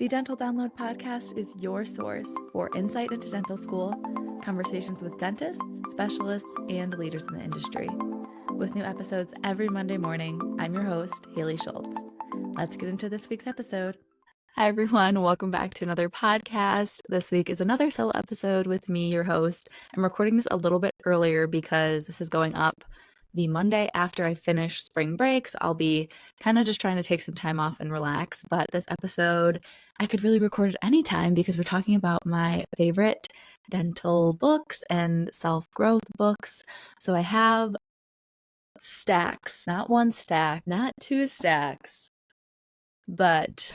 The Dental Download podcast is your source for insight into dental school, conversations with dentists, specialists, and leaders in the industry. With new episodes every Monday morning, I'm your host, Haley Schultz. Let's get into this week's episode. Hi, everyone. Welcome back to another podcast. This week is another solo episode with me, your host. I'm recording this a little bit earlier because this is going up the Monday after I finish spring break. So I'll be kind of just trying to take some time off and relax. But this episode, I could really record at any time because we're talking about my favorite dental books and self-growth books. So I have stacks, not one stack, not two stacks, but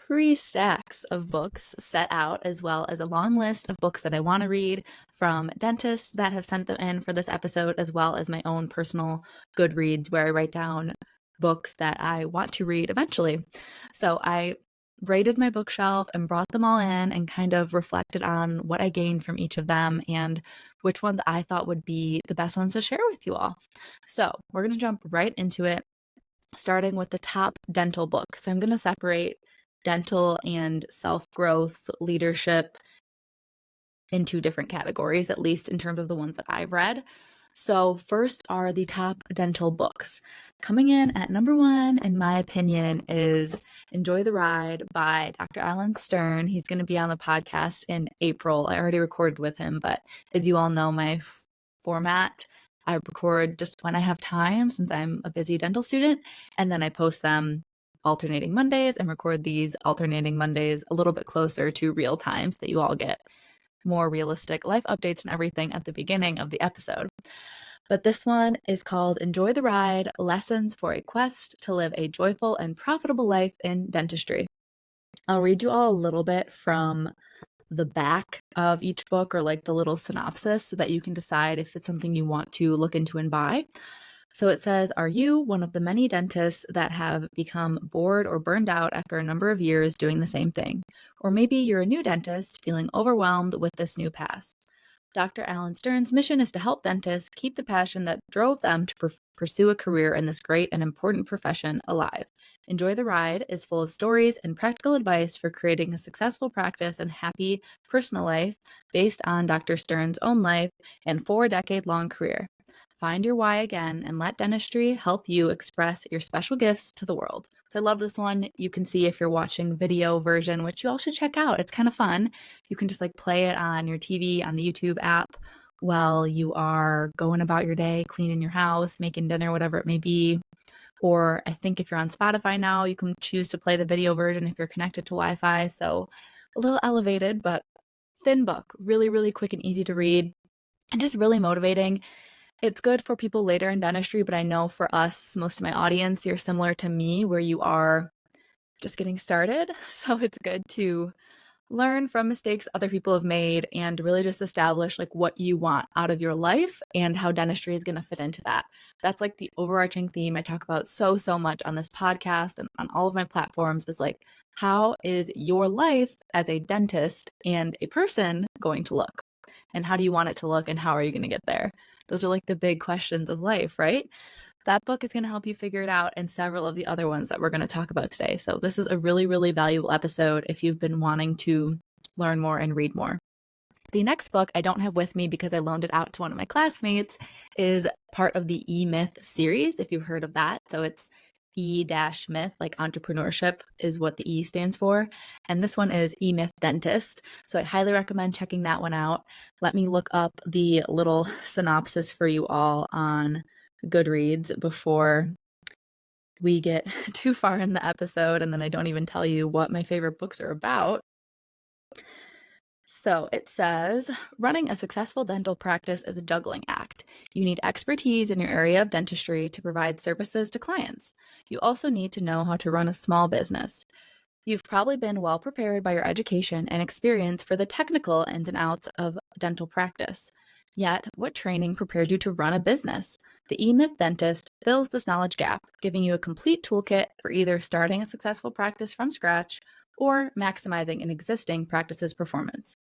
3 stacks of books set out, as well as a long list of books that I want to read from dentists that have sent them in for this episode, as well as my own personal Goodreads where I write down books that I want to read eventually. So I rated my bookshelf and brought them all in and kind of reflected on what I gained from each of them and which ones I thought would be the best ones to share with you all. So we're going to jump right into it, starting with the top dental book. So I'm going to separate dental and self-growth leadership into different categories, at least in terms of the ones that I've read. So first are the top dental books. Coming in at number 1, in my opinion, is Enjoy the Ride by Dr. Alan Stern. He's going to be on the podcast in April. I already recorded with him, but as you all know, my format, I record just when I have time since I'm a busy dental student, and then I post them alternating Mondays and record these alternating Mondays a little bit closer to real time so that you all get more realistic life updates and everything at the beginning of the episode. But this one is called Enjoy the Ride, Lessons for a Quest to Live a Joyful and Profitable Life in Dentistry. I'll read you all a little bit from the back of each book, or like the little synopsis, so that you can decide if it's something you want to look into and buy. So it says, are you one of the many dentists that have become bored or burned out after a number of years doing the same thing? Or maybe you're a new dentist feeling overwhelmed with this new path. Dr. Alan Stern's mission is to help dentists keep the passion that drove them to pursue a career in this great and important profession alive. Enjoy the Ride is full of stories and practical advice for creating a successful practice and happy personal life based on Dr. Stern's own life and 4-decade-long career. Find your why again and let dentistry help you express your special gifts to the world. So I love this one. You can see if you're watching video version, which you all should check out. It's kind of fun. You can just like play it on your TV, on the YouTube app while you are going about your day, cleaning your house, making dinner, whatever it may be. Or I think if you're on Spotify now, you can choose to play the video version if you're connected to Wi-Fi. So a little elevated, but thin book, really, really quick and easy to read and just really motivating. It's good for people later in dentistry, but I know for us, most of my audience, you're similar to me where you are just getting started. So it's good to learn from mistakes other people have made and really just establish like what you want out of your life and how dentistry is going to fit into that. That's like the overarching theme I talk about so much on this podcast and on all of my platforms, is like, how is your life as a dentist and a person going to look? And how do you want it to look, and how are you going to get there? Those are like the big questions of life, right? That book is going to help you figure it out, and several of the other ones that we're going to talk about today. So this is a really, really valuable episode if you've been wanting to learn more and read more. The next book I don't have with me because I loaned it out to one of my classmates is part of the E-Myth series, if you've heard of that. So it's E-Myth, like entrepreneurship is what the E stands for. And this one is E-Myth Dentist. So I highly recommend checking that one out. Let me look up the little synopsis for you all on Goodreads before we get too far in the episode, and then I don't even tell you what my favorite books are about. So it says, running a successful dental practice is a juggling act. You need expertise in your area of dentistry to provide services to clients. You also need to know how to run a small business. You've probably been well prepared by your education and experience for the technical ins and outs of dental practice. Yet, what training prepared you to run a business? The E-Myth Dentist fills this knowledge gap, giving you a complete toolkit for either starting a successful practice from scratch or maximizing an existing practice's performance.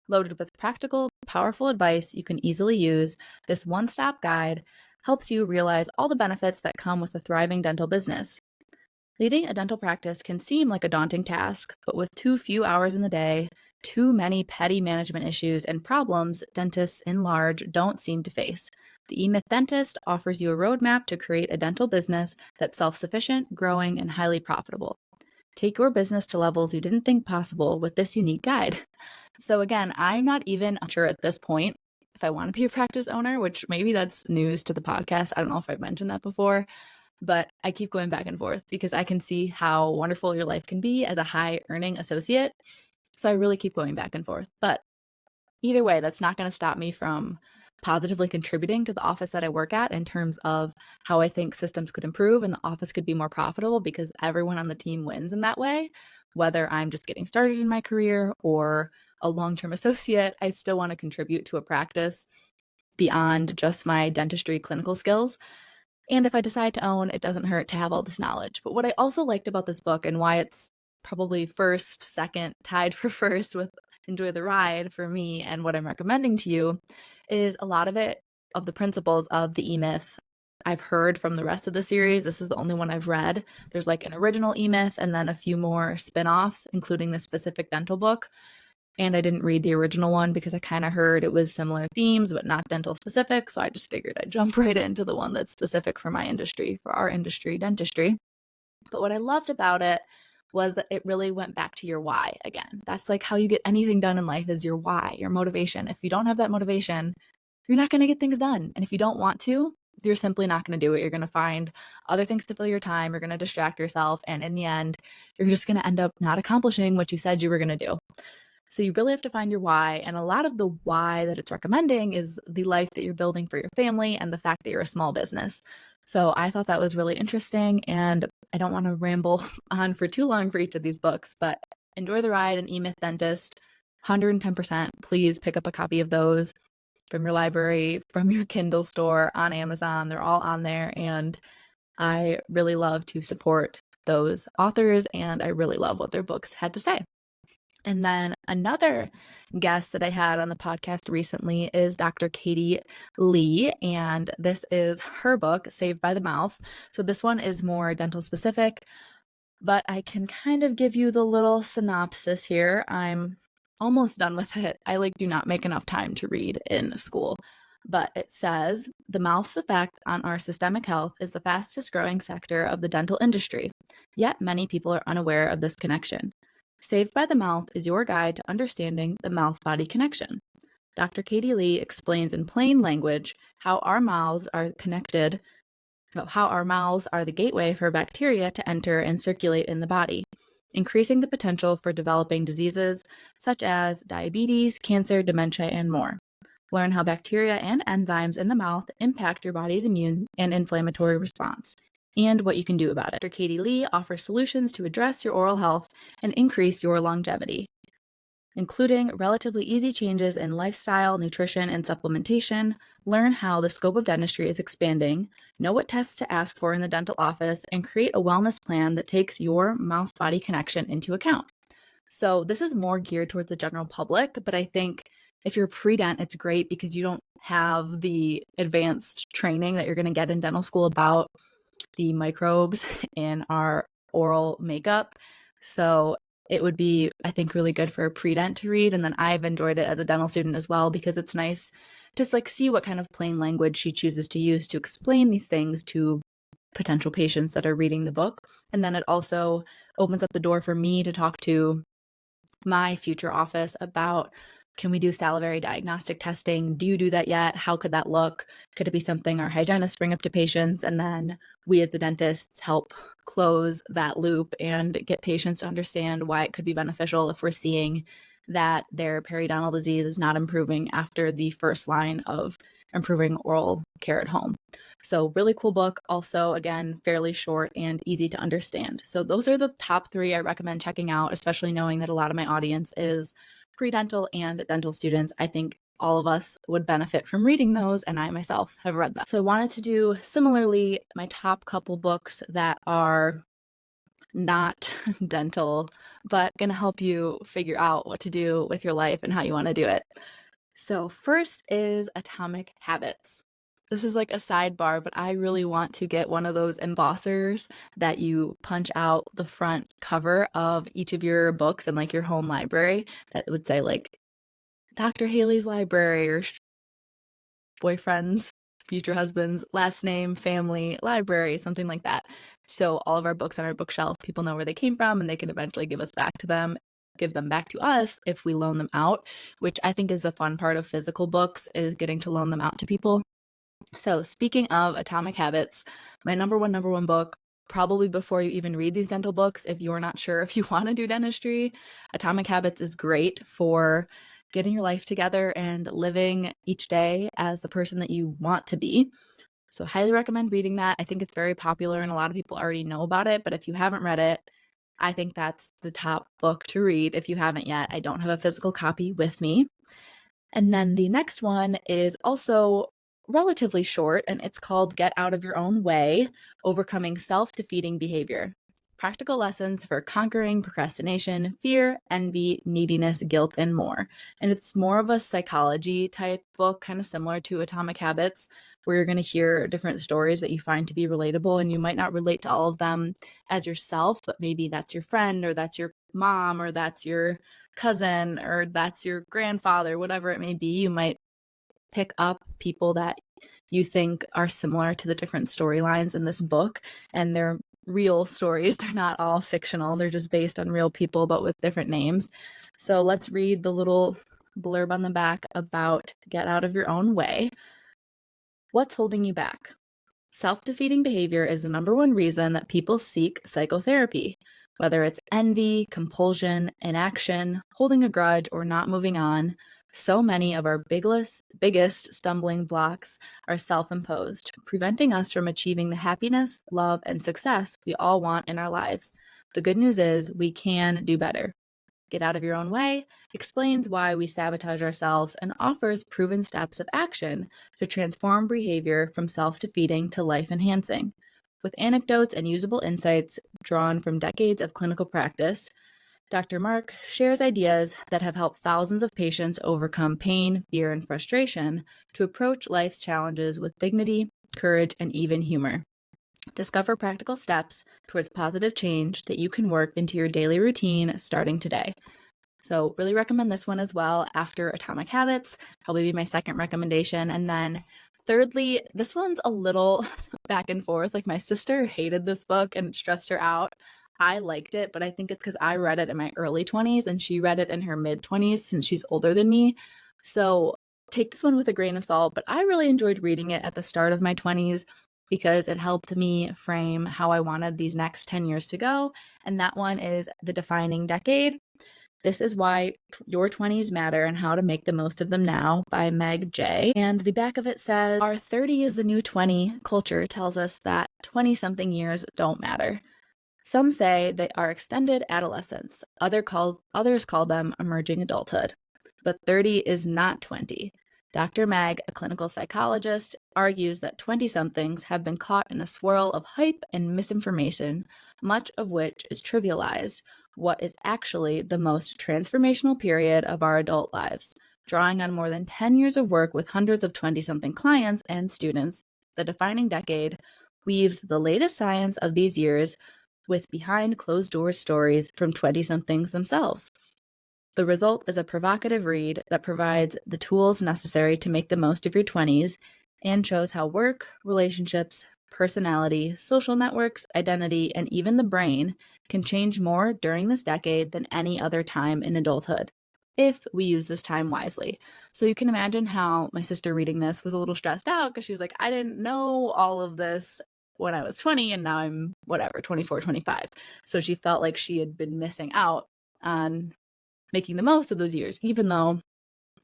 Loaded with practical, powerful advice you can easily use, this one-stop guide helps you realize all the benefits that come with a thriving dental business. Leading a dental practice can seem like a daunting task, but with too few hours in the day, too many petty management issues and problems dentists in large don't seem to face, the eMyth Dentist offers you a roadmap to create a dental business that's self-sufficient, growing, and highly profitable. Take your business to levels you didn't think possible with this unique guide. So again, I'm not even sure at this point if I want to be a practice owner, which maybe that's news to the podcast. I don't know if I've mentioned that before, but I keep going back and forth because I can see how wonderful your life can be as a high earning associate. So I really keep going back and forth. But either way, that's not going to stop me from positively contributing to the office that I work at in terms of how I think systems could improve and the office could be more profitable because everyone on the team wins in that way. Whether I'm just getting started in my career or a long-term associate, I still want to contribute to a practice beyond just my dentistry clinical skills. And if I decide to own, it doesn't hurt to have all this knowledge. But what I also liked about this book and why it's probably first, second, tied for first with Enjoy the Ride for me and what I'm recommending to you is a lot of it, of the principles of the eMyth I've heard from the rest of the series. This is the only one I've read. There's like an original eMyth and then a few more spin-offs, including the specific dental book. And I didn't read the original one because I kind of heard it was similar themes, but not dental specific. So I just figured I'd jump right into the one that's specific for my industry, for our industry, dentistry. But what I loved about it was that it really went back to your why again. That's like how you get anything done in life is your why, your motivation. If you don't have that motivation, you're not going to get things done. And if you don't want to, you're simply not going to do it. You're going to find other things to fill your time. You're going to distract yourself. And in the end, you're just going to end up not accomplishing what you said you were going to do. So you really have to find your why. And a lot of the why that it's recommending is the life that you're building for your family and the fact that you're a small business. So I thought that was really interesting. And I don't want to ramble on for too long for each of these books, but Enjoy the Ride and eMyth Dentist, 110%. Please pick up a copy of those from your library, from your Kindle store, on Amazon. They're all on there. And I really love to support those authors. And I really love what their books had to say. And then another guest that I had on the podcast recently is Dr. Katie Lee, and this is her book, Saved by the Mouth. So this one is more dental specific, but I can kind of give you the little synopsis here. I'm almost done with it. I do not make enough time to read in school. But it says, the mouth's effect on our systemic health is the fastest growing sector of the dental industry, yet many people are unaware of this connection. Saved by the Mouth is your guide to understanding the mouth-body connection. Dr. Katie Lee explains in plain language how our mouths are connected, how our mouths are the gateway for bacteria to enter and circulate in the body, increasing the potential for developing diseases such as diabetes, cancer, dementia, and more. Learn how bacteria and enzymes in the mouth impact your body's immune and inflammatory response, and what you can do about it. Dr. Katie Lee offers solutions to address your oral health and increase your longevity, including relatively easy changes in lifestyle, nutrition, and supplementation. Learn how the scope of dentistry is expanding, know what tests to ask for in the dental office, and create a wellness plan that takes your mouth-body connection into account. So this is more geared towards the general public, but I think if you're pre-dent, it's great because you don't have the advanced training that you're going to get in dental school about the microbes in our oral makeup. So it would be, I think, really good for a pre-dent to read. And then I've enjoyed it as a dental student as well because it's nice to see what kind of plain language she chooses to use to explain these things to potential patients that are reading the book. And then it also opens up the door for me to talk to my future office about, can we do salivary diagnostic testing? Do you do that yet? How could that look? Could it be something our hygienists bring up to patients? And then we as the dentists help close that loop and get patients to understand why it could be beneficial if we're seeing that their periodontal disease is not improving after the first line of improving oral care at home. So really cool book. Also, again, fairly short and easy to understand. So those are the top 3 I recommend checking out, especially knowing that a lot of my audience is pre-dental and dental students. I think all of us would benefit from reading those, and I myself have read them. So I wanted to do similarly my top couple books that are not dental, but going to help you figure out what to do with your life and how you want to do it. So first is Atomic Habits. This is like a sidebar, but I really want to get one of those embossers that you punch out the front cover of each of your books in like your home library that would say like Dr. Haley's library or boyfriend's, future husband's last name, family, library, something like that. So all of our books on our bookshelf, people know where they came from and they can eventually give them back to us if we loan them out, which I think is the fun part of physical books, is getting to loan them out to people. So speaking of Atomic Habits, my number one book, probably before you even read these dental books, if you're not sure if you want to do dentistry, Atomic Habits is great for getting your life together and living each day as the person that you want to be. So highly recommend reading that. I think it's very popular and a lot of people already know about it, but if you haven't read it, I think that's the top book to read if you haven't yet. I don't have a physical copy with me. And then the next one is also relatively short, and it's called Get Out of Your Own Way, Overcoming Self-Defeating Behavior. Practical lessons for conquering procrastination, fear, envy, neediness, guilt, and more. And it's more of a psychology type book, kind of similar to Atomic Habits, where you're going to hear different stories that you find to be relatable, and you might not relate to all of them as yourself, but maybe that's your friend, or that's your mom, or that's your cousin, or that's your grandfather, whatever it may be. You might pick up people that you think are similar to the different storylines in this book, and they're real stories. They're not all fictional. They're just based on real people, but with different names. So let's read the little blurb on the back about Get Out of Your Own Way. What's holding you back? Self-defeating behavior is the number one reason that people seek psychotherapy. Whether it's envy, compulsion, inaction, holding a grudge, or not moving on, so many of our biggest stumbling blocks are self-imposed, preventing us from achieving the happiness, love, and success we all want in our lives. The good news is we can do better. Get Out of Your Own Way explains why we sabotage ourselves and offers proven steps of action to transform behavior from self-defeating to life-enhancing. With anecdotes and usable insights drawn from decades of clinical practice, Dr. Mark shares ideas that have helped thousands of patients overcome pain, fear, and frustration to approach life's challenges with dignity, courage, and even humor. Discover practical steps towards positive change that you can work into your daily routine starting today. So really recommend this one as well after Atomic Habits, probably be my second recommendation. And then thirdly, this one's a little back and forth. Like my sister hated this book and it stressed her out. I liked it, but I think it's because I read it in my early 20s and she read it in her mid 20s since she's older than me. So take this one with a grain of salt, but I really enjoyed reading it at the start of my 20s because it helped me frame how I wanted these next 10 years to go. And that one is The Defining Decade. This is Why Your 20s Matter and How to Make the Most of Them Now by Meg J. And the back of it says, our 30 is the new 20 culture tells us that 20-something years don't matter. Some say they are extended adolescence. Others call them emerging adulthood. But 30 is not 20. Dr. Mag, a clinical psychologist, argues that 20-somethings have been caught in a swirl of hype and misinformation, much of which is trivialized, what is actually the most transformational period of our adult lives. Drawing on more than 10 years of work with hundreds of 20-something clients and students, The Defining Decade weaves the latest science of these years with behind-closed-doors stories from 20-somethings themselves. The result is a provocative read that provides the tools necessary to make the most of your 20s and shows how work, relationships, personality, social networks, identity, and even the brain can change more during this decade than any other time in adulthood, if we use this time wisely. So you can imagine how my sister reading this was a little stressed out because she was like, I didn't know all of this when I was 20 and now I'm 24, 25. So she felt like she had been missing out on making the most of those years, even though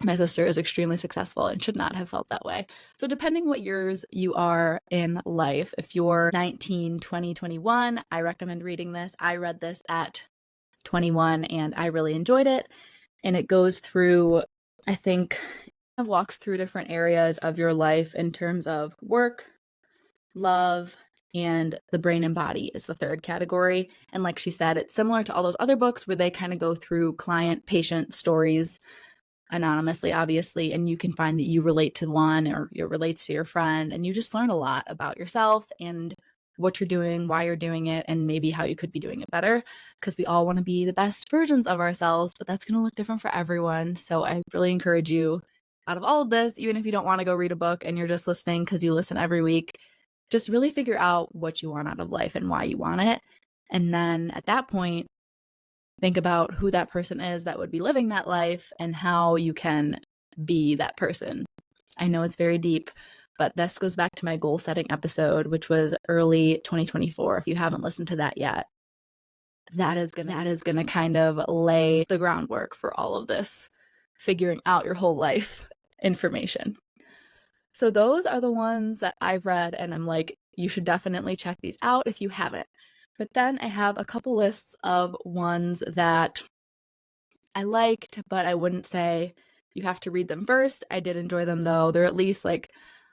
my sister is extremely successful and should not have felt that way. So depending what years you are in life, if you're 19, 20, 21, I recommend reading this. I read this at 21 and I really enjoyed it. And it goes through, I think, it walks through different areas of your life in terms of work, love, and the brain and body is the third category. And like she said, it's similar to all those other books where they kind of go through client-patient stories anonymously, obviously, and you can find that you relate to one or it relates to your friend, and you just learn a lot about yourself and what you're doing, why you're doing it, and maybe how you could be doing it better, because we all want to be the best versions of ourselves, but that's going to look different for everyone. So I really encourage you, out of all of this, even if you don't want to go read a book and you're just listening because you listen every week, just really figure out what you want out of life and why you want it. And then at that point, think about who that person is that would be living that life and how you can be that person. I know it's very deep, but this goes back to my goal setting episode, which was early 2024. If you haven't listened to that yet, that is gonna kind of lay the groundwork for all of this, figuring out your whole life information. So those are the ones that I've read, and I'm like, you should definitely check these out if you haven't. But then I have a couple lists of ones that I liked, but I wouldn't say you have to read them first. I did enjoy them though. They're at least like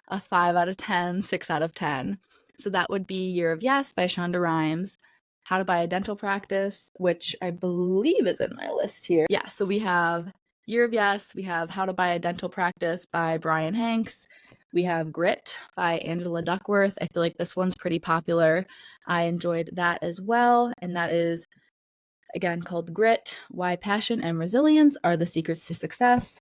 a 5 out of 10, 6 out of 10. So that would be Year of Yes by Shonda Rhimes, How to Buy a Dental Practice, which I believe is in my list here. Yeah, so we have Year of Yes, we have How to Buy a Dental Practice by Brian Hanks, we have Grit by Angela Duckworth. I feel like this one's pretty popular. I enjoyed that as well, and that is, again, called Grit, Why Passion and Resilience Are the Secrets to Success.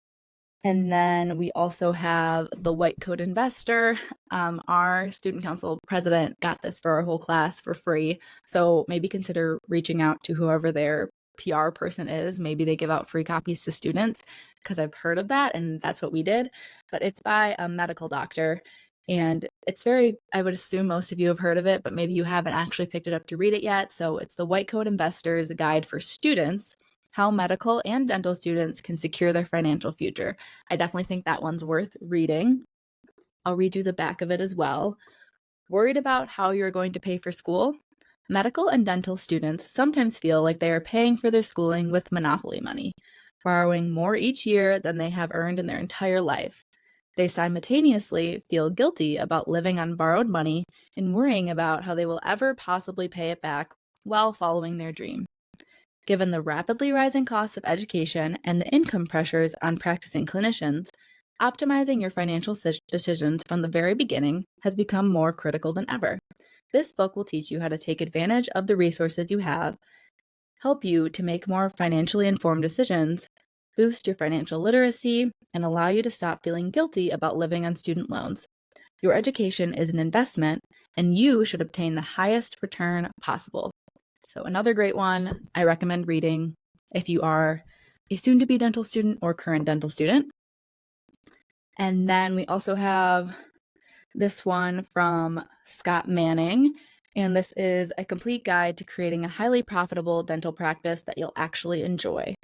And then we also have The White Coat Investor. Our student council president got this for our whole class for free. So maybe consider reaching out to whoever their PR person is. Maybe they give out free copies to students, because I've heard of that, and that's what we did. But it's by a medical doctor. And it's I would assume most of you have heard of it, but maybe you haven't actually picked it up to read it yet. So it's The White Coat Investor's Guide for Students, How Medical and Dental Students Can Secure Their Financial Future. I definitely think that one's worth reading. I'll read you the back of it as well. Worried about how you're going to pay for school? Medical and dental students sometimes feel like they are paying for their schooling with monopoly money, borrowing more each year than they have earned in their entire life. They simultaneously feel guilty about living on borrowed money and worrying about how they will ever possibly pay it back while following their dream. Given the rapidly rising costs of education and the income pressures on practicing clinicians, optimizing your financial decisions from the very beginning has become more critical than ever. This book will teach you how to take advantage of the resources you have, help you to make more financially informed decisions, boost your financial literacy, and allow you to stop feeling guilty about living on student loans. Your education is an investment, and you should obtain the highest return possible. So another great one I recommend reading if you are a soon-to-be dental student or current dental student. And then we also have this one from Scott Manning, and this is a complete guide to creating a highly profitable dental practice that you'll actually enjoy.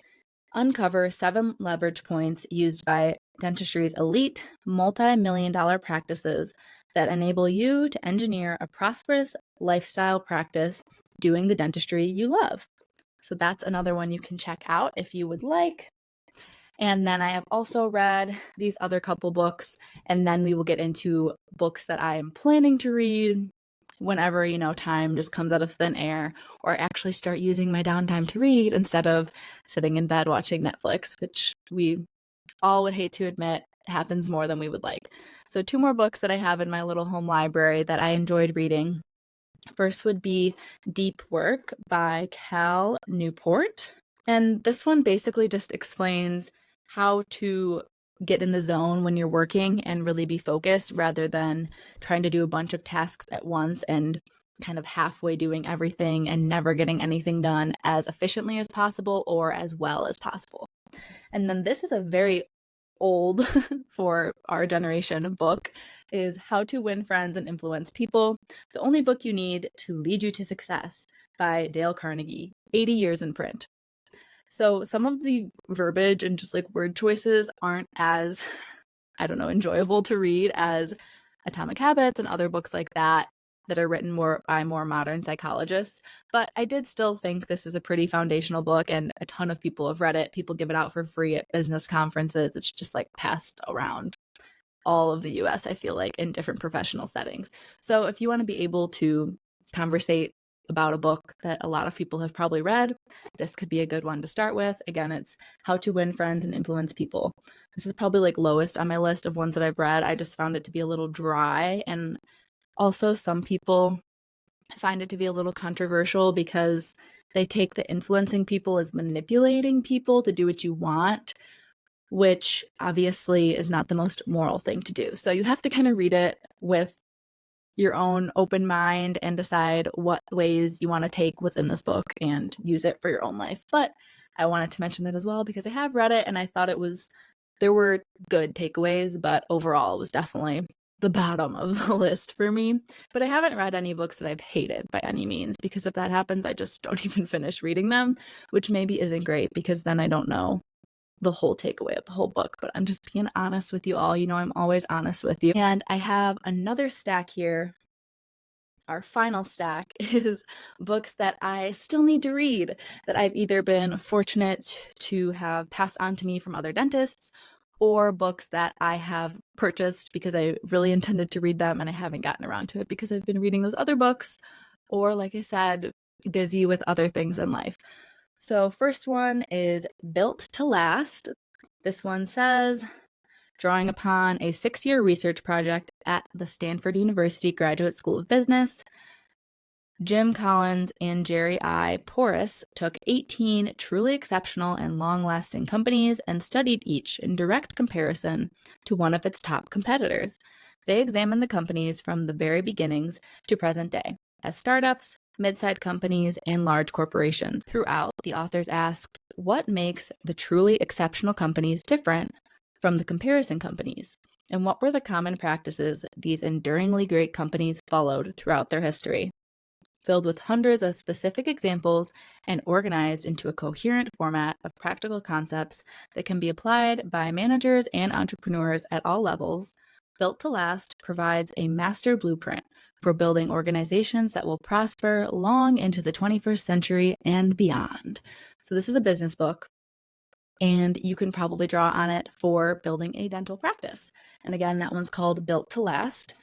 Uncover 7 leverage points used by dentistry's elite, multi-million-dollar practices that enable you to engineer a prosperous lifestyle practice doing the dentistry you love. So that's another one you can check out if you would like. And then I have also read these other couple books, and then we will get into books that I am planning to read whenever, time just comes out of thin air, or actually start using my downtime to read instead of sitting in bed watching Netflix, which we all would hate to admit happens more than we would like. So 2 more books that I have in my little home library that I enjoyed reading. First would be Deep Work by Cal Newport. And this one basically just explains how to get in the zone when you're working and really be focused, rather than trying to do a bunch of tasks at once and kind of halfway doing everything and never getting anything done as efficiently as possible or as well as possible. And then this is a very old for our generation book, is How to Win Friends and Influence People, The Only Book You Need to Lead You to Success by Dale Carnegie, 80 years in print. So some of the verbiage and just like word choices aren't as, enjoyable to read as Atomic Habits and other books like that are written by more modern psychologists. But I did still think this is a pretty foundational book, and a ton of people have read it. People give it out for free at business conferences. It's just like passed around all of the US, I feel like, in different professional settings. So if you want to be able to conversate about a book that a lot of people have probably read, this could be a good one to start with. Again, it's How to Win Friends and Influence People. This is probably like lowest on my list of ones that I've read. I just found it to be a little dry, and also some people find it to be a little controversial because they take the influencing people as manipulating people to do what you want, which obviously is not the most moral thing to do. So you have to kind of read it with your own open mind and decide what ways you want to take what's in this book and use it for your own life. But I wanted to mention that as well because I have read it and I thought there were good takeaways, but overall it was definitely the bottom of the list for me. But I haven't read any books that I've hated by any means, because if that happens, I just don't even finish reading them, which maybe isn't great because then I don't know the whole takeaway of the whole book. But I'm just being honest with you all. You know, I'm always honest with you. And I have another stack here. Our final stack is books that I still need to read, that I've either been fortunate to have passed on to me from other dentists, or books that I have purchased because I really intended to read them and I haven't gotten around to it because I've been reading those other books, or like I said, busy with other things in life. So first one is Built to Last. This one says, drawing upon a 6-year research project at the Stanford University Graduate School of Business, Jim Collins and Jerry I. Porras took 18 truly exceptional and long-lasting companies and studied each in direct comparison to one of its top competitors. They examined the companies from the very beginnings to present day, as startups, mid-sized companies, and large corporations. Throughout, the authors asked, what makes the truly exceptional companies different from the comparison companies? And what were the common practices these enduringly great companies followed throughout their history? Filled with hundreds of specific examples and organized into a coherent format of practical concepts that can be applied by managers and entrepreneurs at all levels, Built to Last provides a master blueprint for building organizations that will prosper long into the 21st century and beyond. So this is a business book, and you can probably draw on it for building a dental practice. And again, that one's called Built to Last.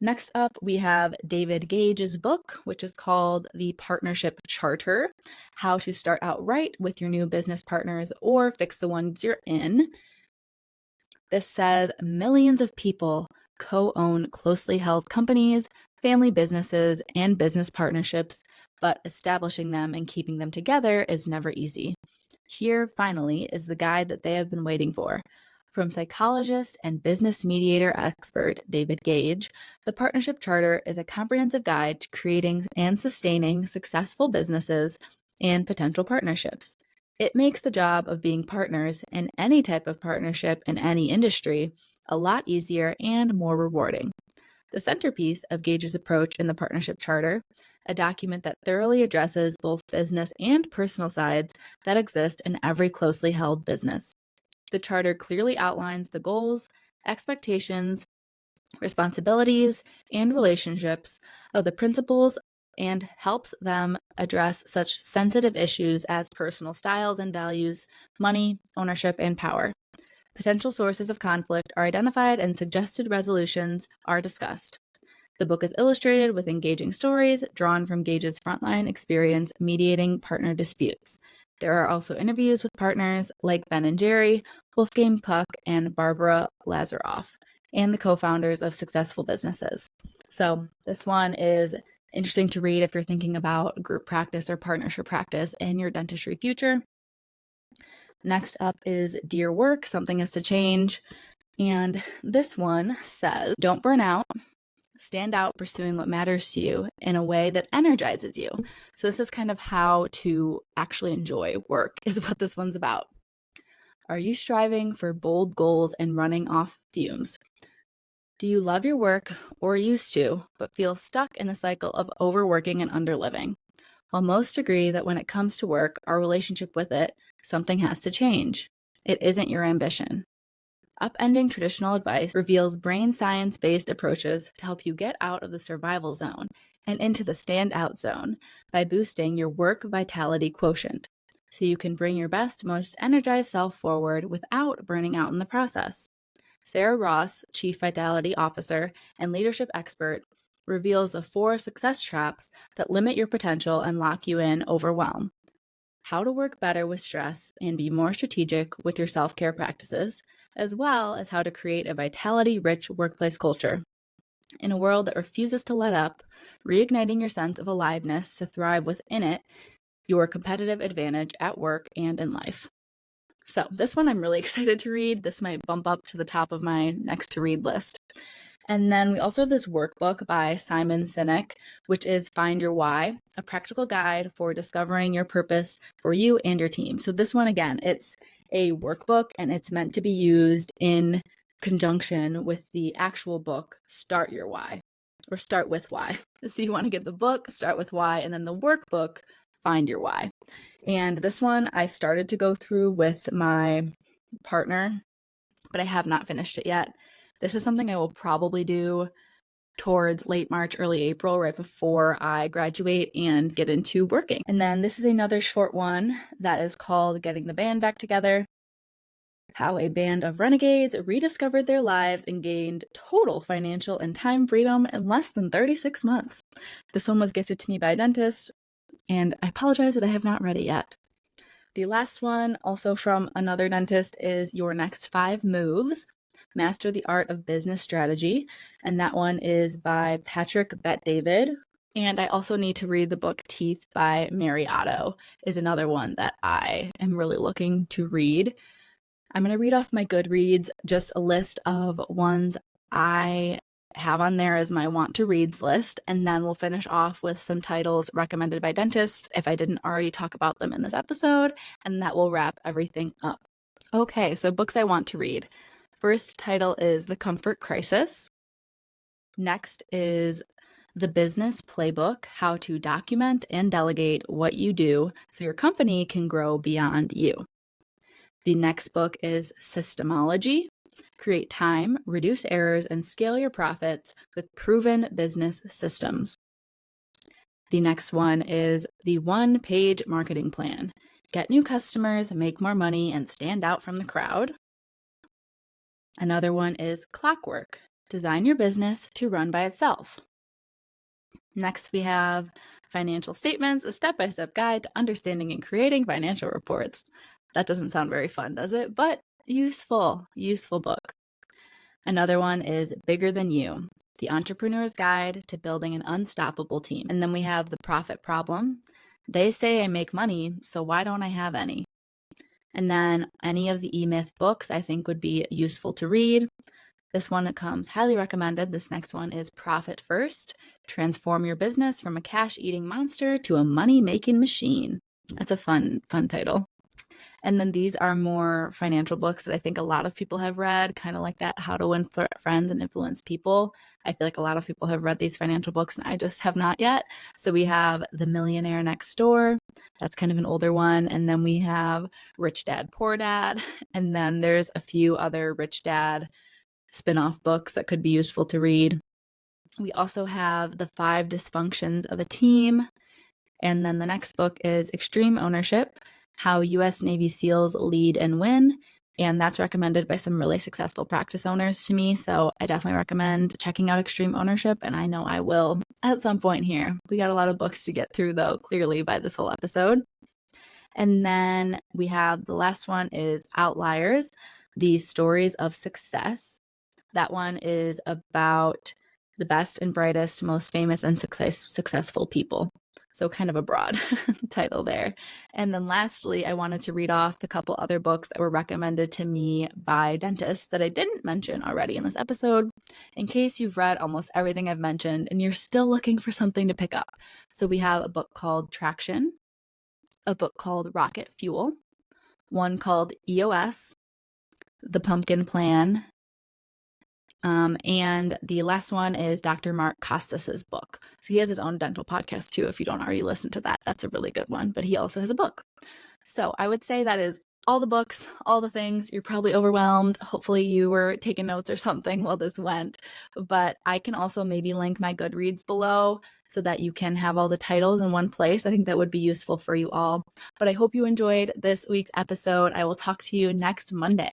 Next up, we have David Gage's book, which is called The Partnership Charter: How to Start Out Right with Your New Business Partners or Fix the Ones You're In. This says millions of people co-own closely held companies, family businesses, and business partnerships, but establishing them and keeping them together is never easy. Here, finally, is the guide that they have been waiting for. From psychologist and business mediator expert David Gage, the Partnership Charter is a comprehensive guide to creating and sustaining successful businesses and potential partnerships. It makes the job of being partners in any type of partnership in any industry a lot easier and more rewarding. The centerpiece of Gage's approach in the Partnership Charter, a document that thoroughly addresses both business and personal sides that exist in every closely held business. The charter clearly outlines the goals, expectations, responsibilities, and relationships of the principals and helps them address such sensitive issues as personal styles and values, money, ownership, and power. Potential sources of conflict are identified and suggested resolutions are discussed. The book is illustrated with engaging stories drawn from Gage's frontline experience mediating partner disputes. There are also interviews with partners like Ben and Jerry, Wolfgang Puck, and Barbara Lazaroff, and the co-founders of successful businesses. So this one is interesting to read if you're thinking about group practice or partnership practice in your dentistry future. Next up is Dear Work, Something Has to Change. And this one says, don't burn out. Stand out pursuing what matters to you in a way that energizes you. So this is kind of how to actually enjoy work, is what this one's about. Are you striving for bold goals and running off fumes? Do you love your work, or used to, but feel stuck in the cycle of overworking and underliving? While most agree that when it comes to work, our relationship with it, something has to change. It isn't your ambition. Upending traditional advice reveals brain science-based approaches to help you get out of the survival zone and into the stand-out zone by boosting your work vitality quotient, so you can bring your best, most energized self forward without burning out in the process. Sarah Ross, Chief Vitality Officer and leadership expert reveals the 4 success traps that limit your potential and lock you in overwhelm. How to work better with stress and be more strategic with your self-care practices, as well as how to create a vitality-rich workplace culture. In a world that refuses to let up, reigniting your sense of aliveness to thrive within it, your competitive advantage at work and in life. So this one I'm really excited to read. This might bump up to the top of my next to read list. And then we also have this workbook by Simon Sinek, which is Find Your Why, a practical guide for discovering your purpose for you and your team. So this one, again, it's a workbook and it's meant to be used in conjunction with the actual book, Start Your Why, or Start with Why. So you want to get the book, Start with Why, and then the workbook, Find Your Why. And this one I started to go through with my partner, but I have not finished it yet. This is something I will probably do towards late March, early April, right before I graduate and get into working. And then this is another short one that is called Getting the Band Back Together: How a Band of Renegades Rediscovered Their Lives and Gained Total Financial and Time Freedom in Less than 36 months. This one was gifted to me by a dentist, and I apologize that I have not read it yet. The last one, also from another dentist, is Your Next 5 Moves: Master the Art of Business Strategy. And that one is by Patrick Bet-David. And I also need to read the book Teeth by Mary Otto, is another one that I am really looking to read. I'm going to read off my Goodreads, just a list of ones I have on there as my want to reads list, and then we'll finish off with some titles recommended by dentists if I didn't already talk about them in this episode, and that will wrap everything up. Okay, so books I want to read. First title is The Comfort Crisis. Next is The Business Playbook: How to Document and Delegate What You Do so your company can grow beyond you. The next book is Systemology: Create Time, Reduce Errors, and Scale Your Profits with Proven Business Systems. The next one is The One-Page Marketing Plan: Get new customers, make more money, and stand out from the crowd. Another one is Clockwork: Design Your Business to Run by Itself. Next, we have Financial Statements: A Step-by-Step Guide to Understanding and Creating Financial Reports. That doesn't sound very fun, does it? But useful book. Another one is Bigger Than You: The Entrepreneur's Guide to Building an Unstoppable Team. And then we have The Profit Problem: They Say I Make Money, so why don't I have any? And then any of the E-Myth books I think would be useful to read. This one comes highly recommended. This next one is Profit First: Transform Your Business from a Cash-Eating Monster to a Money-Making Machine. That's a fun title. And then these are more financial books that I think a lot of people have read, kind of like that How to Win Friends and Influence People. I feel like a lot of people have read these financial books and I just have not yet. So we have The Millionaire Next Door. That's kind of an older one. And then we have Rich Dad, Poor Dad. And then there's a few other Rich Dad spin-off books that could be useful to read. We also have The 5 Dysfunctions of a Team. And then the next book is Extreme Ownership: How U.S. Navy SEALs Lead and Win. And that's recommended by some really successful practice owners to me. So I definitely recommend checking out Extreme Ownership. And I know I will at some point here. We got a lot of books to get through, though, clearly by this whole episode. And then we have the last one is Outliers: The Stories of Success. That one is about the best and brightest, most famous and successful people. So kind of a broad title there. And then lastly, I wanted to read off a couple other books that were recommended to me by dentists that I didn't mention already in this episode, in case you've read almost everything I've mentioned and you're still looking for something to pick up. So we have a book called Traction, a book called Rocket Fuel, one called EOS, The Pumpkin Plan, and the last one is Dr. Mark Costas's book. So he has his own dental podcast too. If you don't already listen to that, that's a really good one, but he also has a book. So I would say that is all the books, all the things. You're probably overwhelmed. Hopefully you were taking notes or something while this went, but I can also maybe link my Goodreads below so that you can have all the titles in one place. I think that would be useful for you all, but I hope you enjoyed this week's episode. I will talk to you next Monday.